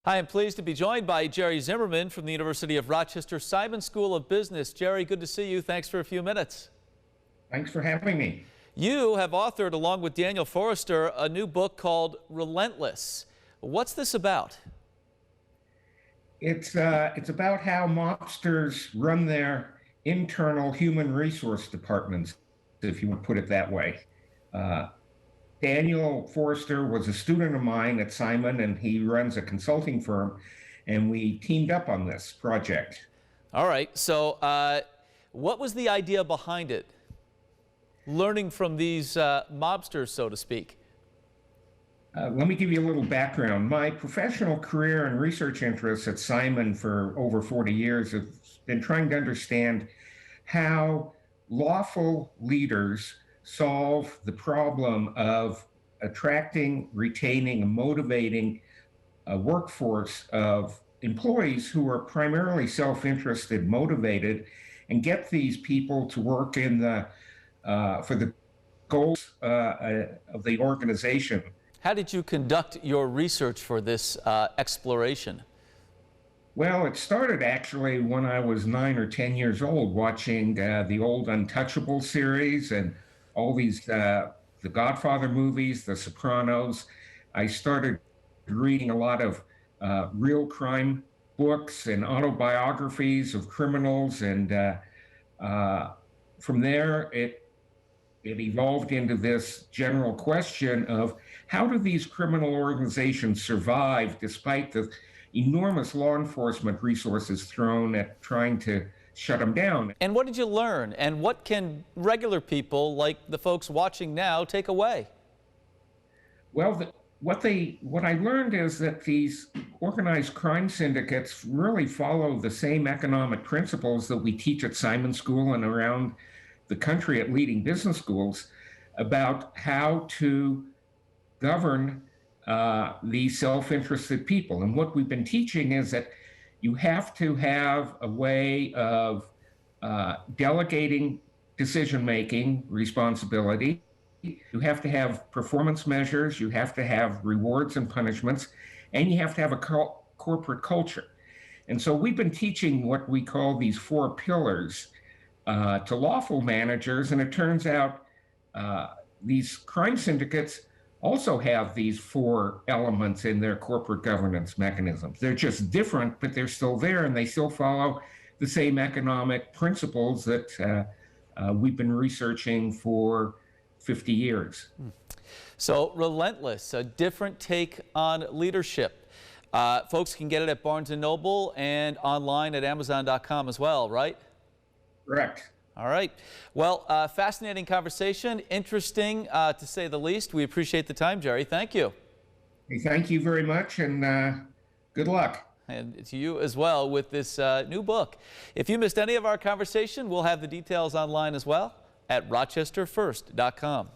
Hi, I'm pleased to be joined by Jerry Zimmerman from the University of Rochester Simon School of Business. Jerry, good to see you. Thanks for a few minutes. Thanks for having me. You have authored, along with Daniel Forrester, a new book called Relentless. What's this about? It's about how mobsters run their internal human resource departments, if you would put it that way. Daniel Forrester was a student of mine at Simon, and he runs a consulting firm, and we teamed up on this project. All right, so what was the idea behind it? Learning from these mobsters, so to speak. Let me give you a little background. My professional career and research interests at Simon for over 40 years have been trying to understand how lawful leaders solve the problem of attracting, retaining, and motivating a workforce of employees who are primarily self-interested, motivated, and get these people to work in the for the goals of the organization. How did you conduct your research for this exploration? Well, it started actually when I was 9 or 10 years old, watching the old Untouchable series and all these, the Godfather movies, The Sopranos. I started reading a lot of real crime books and autobiographies of criminals, and from there it evolved into this general question of how do these criminal organizations survive despite the enormous law enforcement resources thrown at trying to shut them down. And what did you learn? And what can regular people, like the folks watching now, take away? Well, what I learned is that these organized crime syndicates really follow the same economic principles that we teach at Simon School and around the country at leading business schools about how to govern these self-interested people. And what we've been teaching is that you have to have a way of delegating decision-making responsibility. You have to have performance measures, you have to have rewards and punishments, and you have to have a corporate culture. And so we've been teaching what we call these 4 pillars to lawful managers, and it turns out these crime syndicates also have these 4 elements in their corporate governance mechanisms. They're just different, but they're still there, and they still follow the same economic principles that we've been researching for 50 years. So Relentless, a different take on leadership. Folks can get it at Barnes & Noble and online at Amazon.com as well, right? Correct. All right. Well, fascinating conversation, interesting to say the least. We appreciate the time, Jerry. Thank you. Hey, thank you very much, and good luck. And to you as well with this new book. If you missed any of our conversation, we'll have the details online as well at rochesterfirst.com.